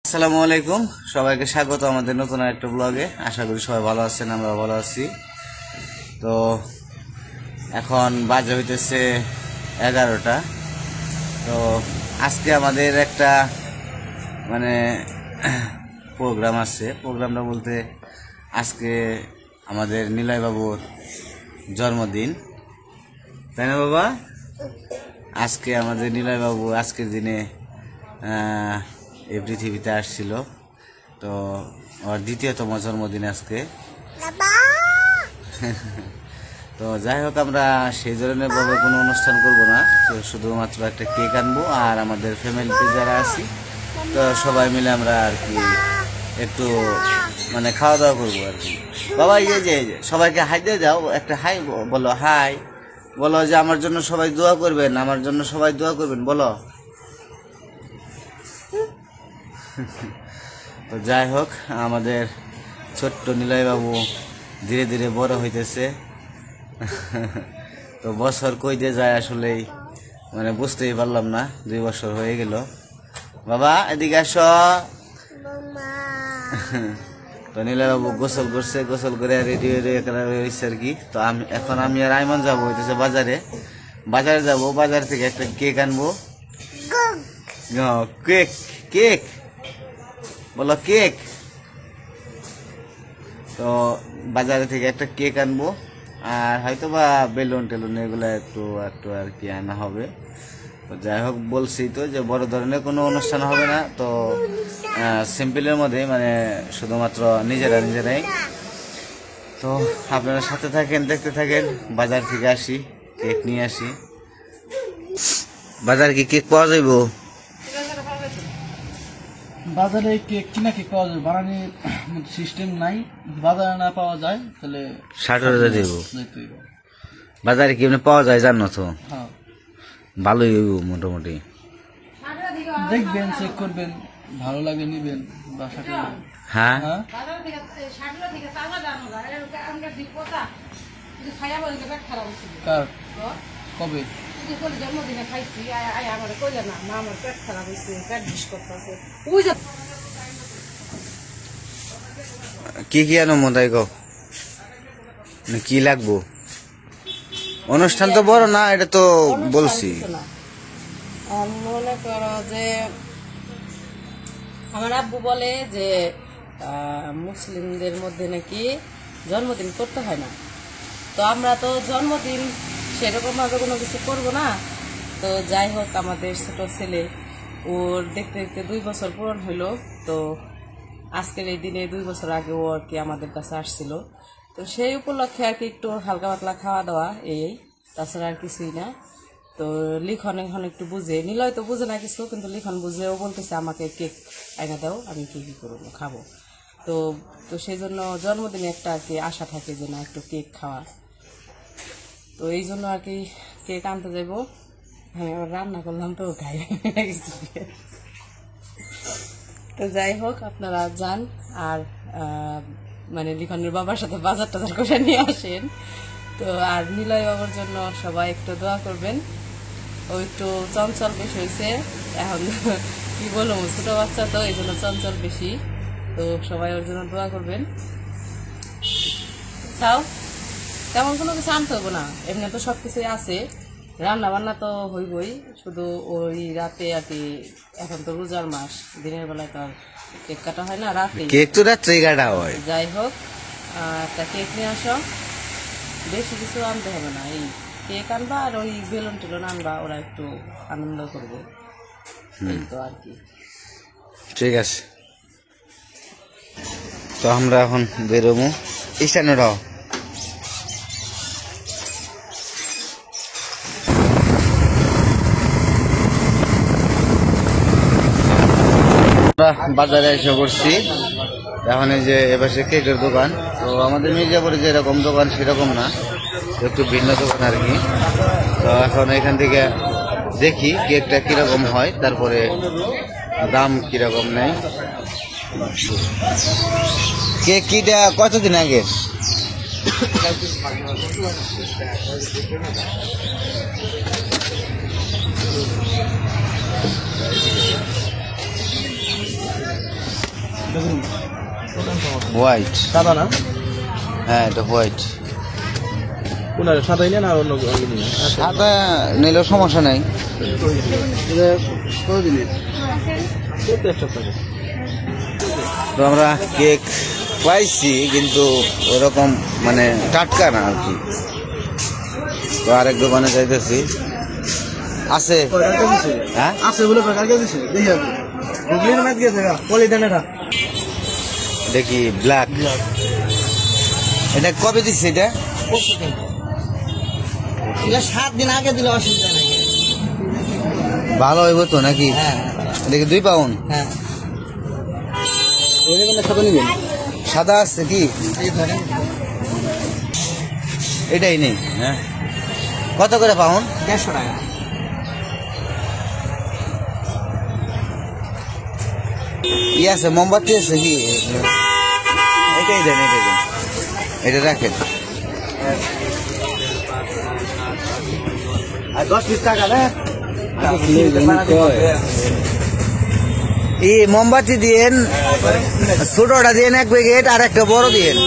আসসালামু আলাইকুম, সবাইকে স্বাগত আমাদের নতুন একটা ব্লগে। আশা করি সবাই ভালো আছেন, আমরা ভালো আছি। তো এখন বাজে হইতেছে 11টা। তো আজকে আমাদের একটা প্রোগ্রাম আছে। প্রোগ্রামটা বলতে আজকে আমাদের নিলয় বাবুর জন্মদিন, তাই না বাবা? আজকে আমাদের নিলয় বাবু আজকের দিনে এই পৃথিবীতে আসছিল। তো ওর দ্বিতীয়তম জন্মদিন আজকে। তো যাই হোক, আমরা সেই ধরনের ভাবে কোনো অনুষ্ঠান করব না, তো শুধুমাত্র একটা কেক আনবো আর আমাদের ফ্যামিলিতে যারা আছি তো সবাই মিলে আমরা আর কি একটু খাওয়া দাওয়া করবো আর কি। বাবা এই যে সবাইকে হাই দিয়ে যাও, একটা হাই বলো, হাই বলো যে আমার জন্য সবাই দোয়া করবেন, আমার জন্য সবাই দোয়া করবেন বলো। তো যাই হোক, আমাদের ছোট্ট নিলয় বাবু ধীরে ধীরে বড় হইতেছে। তো বছর কই দিয়ে যায় আসলেই বুঝতেই পারলাম না। 2 বছর হয়ে গেল। বাবা এদিকে আসো। তো নিলয় বাবু গোসল করছে, গোসল করে রেডি হয়েছে আর কি। তো আমি আর আইমান যাবো হইতেছে বাজারে যাবো। বাজার থেকে একটা কেক আনবো। কেক কেক বলো, কেক। তো বাজারে থেকে একটা কেক আনবো, আর হয়তো বা বেলুন টেলুন এগুলো একটু একটু আর কি আনা হবে। তো যাই হোক, বলছি তো যে বড় ধরনের কোনো অনুষ্ঠান হবে না, তো সিম্পলের মধ্যে শুধুমাত্র নিজেরাই। তো আপনারা সাথে থাকেন, দেখতে থাকেন। বাজার থেকে আসি, কেক নিয়ে আসি। বাজারে কি কেক পাওয়া যাইব? বাজারে কেক কিনা কেক পাওয়া যায়, বানানোর সিস্টেম নাই। বাজারে না পাওয়া যায় তাহলে 60,000 দিব। বাজারে কি পাওয়া যায় জানো তো? হ্যাঁ, ভালোই হইব মোটামুটি। দেখবেন, চেক করবেন, ভালো লাগে নিবেন বাসাতে। হ্যাঁ, কার কবে জন্মদিনে খাইছি, আমার কইলে না মা আমার পেট খারাপ হয়েছে, পেট বিষ করতেছে। কি আনো মতাই গো, কি লাগবো? অনুষ্ঠান তো বড় না, এটা তো বলছি। মনে করো যে আমার আব্বু বলে যে মুসলিমদের মধ্যে নাকি জন্মদিন করতে হয় না। তো আমরা তো জন্মদিন সেরকম ভাবে কোনো কিছু করবো না। তো যাই হোক, আমাদের ছোট ছেলে ওর দেখতে দেখতে 2 বছর পূরণ হইলো। তো আজকের এই দিনে 2 বছর আগে ও আর কি আমাদের কাছে আসছিল। তো সেই উপলক্ষে আর কি একটু হালকা পাতলা খাওয়া দাওয়া, এই তাছাড়া আর কিছুই না। তো লিখন এখন একটু বুঝে, নিলয় তো বুঝে না কিছু, কিন্তু লিখন বুঝে। ও বলতেছে আমাকে কেক আইনা দাও, আমি কি করবো, খাবো। তো তো সেই জন্য জন্মদিনে একটা আর কি আশা থাকে যে না একটু কেক খাওয়া। তো এই জন্য আর কি কেক আনতে যাবো। আমি আবার রান্না করলাম তো খাই। তো যাই হোক, আপনারা যান আর লিখনের বাবার সাথে বাজার টাজার করে নিয়ে আসেন। তো আর নিলয় বাবার জন্য সবাই একটু দোয়া করবেন। ও একটু চঞ্চল বেশি হয়েছে এখন, কি বলবো, ছোট বাচ্চা তো এই জন্য চঞ্চল বেশি। তো সবাই ওর জন্য দোয়া করবেন। চাও তেমন কোনো কিছু আনতে হবো না, এমনি তো সবকিছুই আছে। রান্না বান্না তো হইবই, শুধু ওই রাতে আর কি। এখন তো রোজার মাস, দিনের বেলায় তো আর কেক কাটা হয় না, রাতে কেক তো রাত্রেই কাটা হয়। যাই হোক, একটা কেক নিয়ে আসো, বেশি কিছু আনতে হবে না। এই কেক আনবা আর ওই বেলুন টেলুন আনবা, ওরা একটু আনন্দ করবে, এই তো আর কি। ঠিক আছে, তো আমরা এখন বেরোবো। স্ট্যান্ডে রাও। বাজারে এসে পড়ছি। এখন এই যে এপাশে কেকের দোকান। তো আমাদের মির্জাপুরে যেরকম দোকান সেরকম না, একটু ভিন্ন দোকান আর কি। তো এখন এখান থেকে দেখি কেকটা কিরকম হয়, তারপরে দাম কিরকম নেই। কেক কিটা কতদিন আগে? হোয়াইট, সাদা না? হ্যাঁ এটা হোয়াইট। কোনটা সাদাই নেন আর অন্য নিন? সাদা নিলেও সমস্যা নাই। এটা কত দিনের? এক সপ্তাহ। তো আমরা কেক পাইছি কিন্তু ওরকম মানে টাটকা না আর কি। তো আরেক দোকানে যাইতেছি, আছে হ্যাঁ আছে বলে কালকে দিছে দেখি আপনি গুগলির ম্যাচ গেছে পলিডেনেটা দেখি ব্ল্যাক। এটা কবে দিচ্ছে এটা? এটা 7 দিন আগে দিলে অসুবিধা নাই। ভালো হইব তো নাকি? হ্যাঁ দেখি 2 পাউন্ড। হ্যাঁ ওই দেখুন সাদা নিবেন। সাদা আছে কি? এই ধরেন এটাই নেই। হ্যাঁ কত করে পাউন্ড? 150 টাকা। ই আছে মোমবাতি আছে কি? এটাই দেন, এটাই দেন, এটা রাখেন। আর 10 পিস টাকা না? এই মোমবাতি দিয়েন, ছোটটা দিয়েন 1 প্যাকেট আর একটা বড় দিয়েন।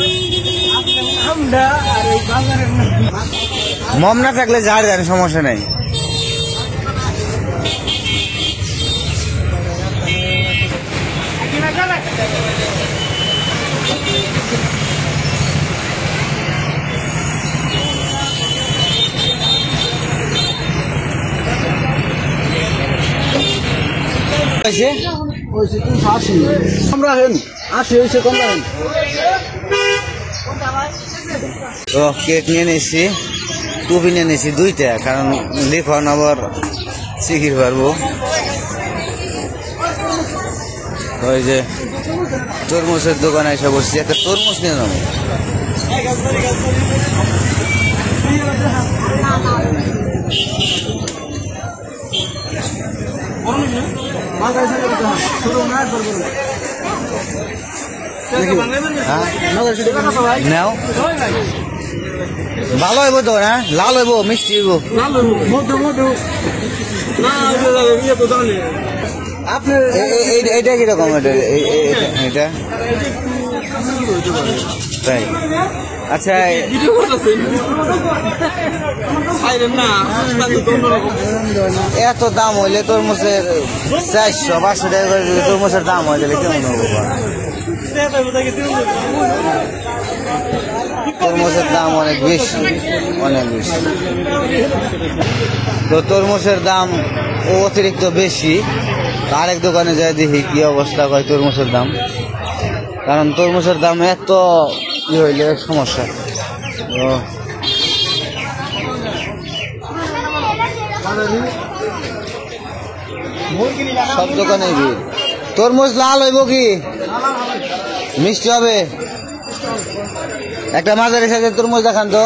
মম না থাকলে ঝাড় দেন, সমস্যা নাই। আমরা হেন 80 হয়েছে কম রাখেন। তো কেক নিয়ে নিয়েছি, টুপি নিয়ে নিয়েছি 2টা, কারণ লিখন আবার শিখির পারবো। ওই যে তরমুজের দোকানে এসে বসছি, একটা তরমুজ নিয়ে নেবো। নাও ভালো হইব তো, হ্যাঁ লাল হইব, মিষ্টি হইব। এইটা কিরকম? এটা তাই? আচ্ছা এত দাম হইলে তরমুজের 400-500 টাকা করে তরমুজের দাম হয়ে গেলে কেমন হবো? তরমুজের দাম অনেক বেশি, অনেক বেশি। তো তরমুজের দাম অতিরিক্ত বেশি। আরেক দোকানে যাই দেখি কি অবস্থা হয় তরমুজের দাম, কারণ তরমুজের দাম এত ই হইলে সমস্যা। সব দোকানে ভিড়। তরমুজ লাল হইব কি মিষ্টি হবে? একটা মাঝারি সাইজের তরমুজ দেখান তো।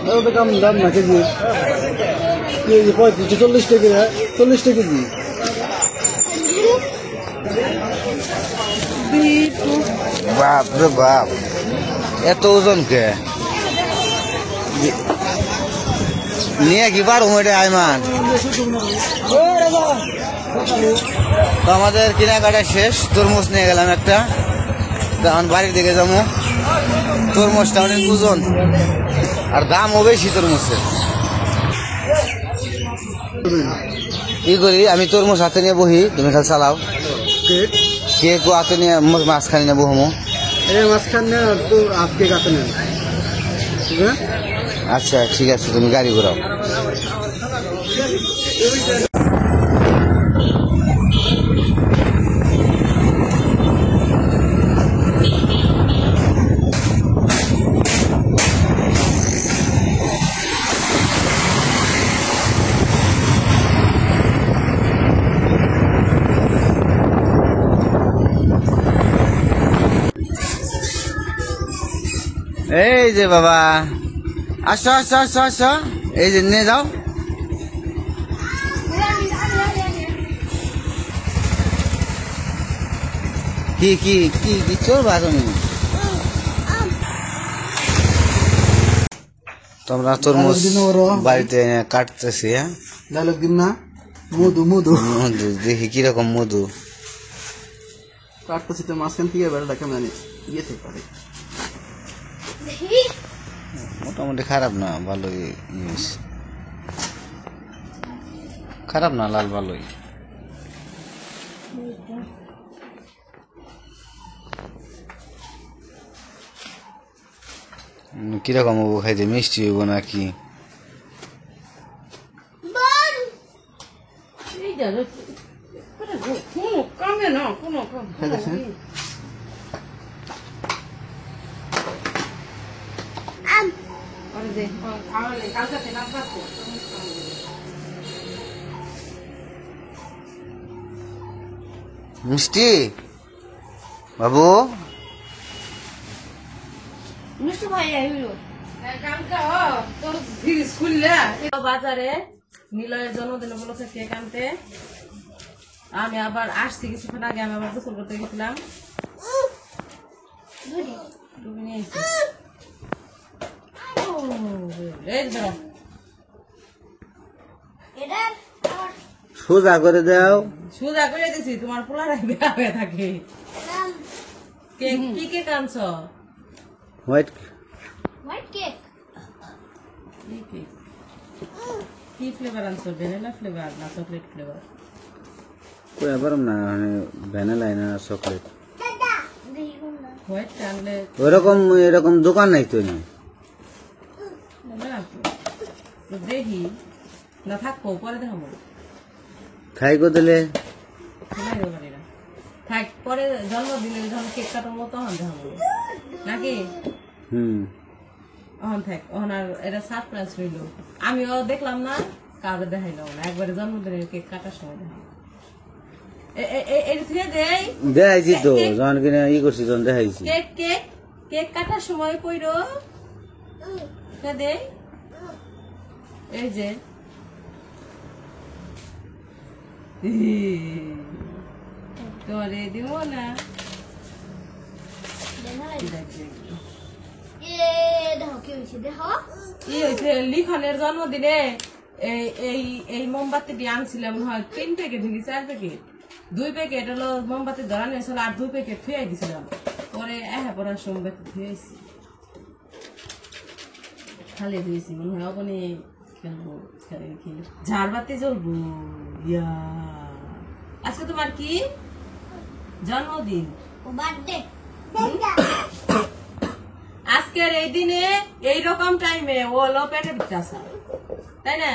মানে দাম না কেজি 40 টাকা 40 টাকা কেজি। বাপ রে বাপ, এত ওজন কে নিয়ে কি পারো এটা আইমান? তো আমাদের কেনাকাটা শেষ, তরমুজ নিয়ে গেলাম একটা, তখন বাড়ির দিকে যাবো। তরমুজটা অনেক ওজন আর দামও বেশি তরমুজের। কি করি আমি, তরমুজ হাতে নিয়ে বহি, তুমি খালি চালাও। কেক হাতে নিয়ে মাঝখানে নিয়ে বহমো। মাঝখানে তো আজকে কাছে নেন। আচ্ছা ঠিক আছে, তুমি গাড়ি ঘোরাও। এই যে বাবা, আসো আসো আসো আসো, এই যে নিয়ে যাও। কি কি কি কি চলবা তুমি? তো আমরা তরমুজ দিন ওরা বাড়িতে এনে কাটতেছি, হ্যাঁ ডায়লগ দিন না, মধু মধু মধু দেখি কিরকম মধু। কাটতেছি তো মাঝখান থেকে বেড়াটা কেমন জানি ইয়ে থেকে পারে। মোটামুটি খারাপ না, ভালোই জিনিস, খারাপ না, লাল ভালোই। কিরকম হবো খাইতে, মিষ্টি হইব নাকি? খাইতেছেন মিষ্টি বাবু, বাজারে নিলয়ের জন্মদিন উপলক্ষে কেক আনতে আমি আবার আসছি কিছুক্ষণ আগে। আমি আবার গোসল করতে গেছিলাম, ডুবে নিয়ে এসেছি। এই যে ধরো। সোজা করে দাও। সোজা করে দিছি, তোমার পোলারাই বেড়া হয়ে থাকে। কেক কি কেক আনছ? হোয়াইট কি কেক? কি ফ্লেভার আনছো? ভ্যানিলা ফ্লেভার না চকলেট ফ্লেভার? কই পারম না, মানে ভ্যানিলা না চকলেট, হোয়াইট আনলে ওরকম এরকম দোকান নাই তো না। না তো দেখি না, থাকবো পরে দেখাবো। খাই গো দিলে থাক, পরে জন্মদিনে যখন কেক কাটার মতো তখন দেখাবো নাকি? অহন থাক, অহন আর এটা সারপ্রাইজ রইল। আমিও দেখলাম না, কাউকে দেখাইলাম না, একবারে জন্মদিনের কেক কাটার সময় দেখাবো। দেখাইছি তো, যখন কিনা ই করছি তখন দেখাইছি। কেক কেক কেক কাটার সময় কইরো দে, এই যে তোমারে দিব না। কি হয়েছে? লিখনের জন্মদিনে এই মোমবাতিটি আনছিলাম, হয় 3 প্যাকেট নাকি 4 প্যাকেট, 2 প্যাকেট হলো মোমবাতি ধরানো হয়েছিল, আর 2 প্যাকেট থুয়ে দিছিলাম। পরে পড়ার মোমবাতি থুয়েছি, খালি দিয়েছি, মনে হয় ওখানে খেলবো, ঝাড়বাতি জ্বলবো। ইয়া, আজকে তোমার কি জন্মদিন? আজকের এই দিনে এইরকম টাইমে ও হলো পেটে বিকাশা, তাই না?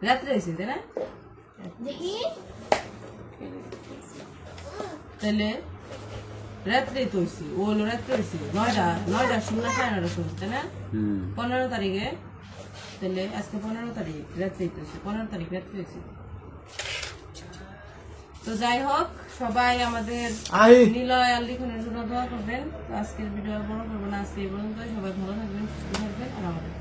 রাত্রে হয়েছে, তাই না? তাহলে রাত্রে তো হয়েছে, ও হলো রাত্রে হয়েছে 9টার সময়, 9:30 সময়, তাই না? 15 তারিখে, তাহলে আজকে 15 তারিখ রাত্রে হয়েছে, 15 তারিখ রাত্রে হয়েছে। তো যাই হোক, সবাই আমাদের নিলয় আর লিখনের জন্য দোয়া করবেন। তো আজকের ভিডিও বড় করবো না, আজকে এই পর্যন্ত। সবাই ভালো থাকবেন, সুস্থ থাকবেন, আর আমাদের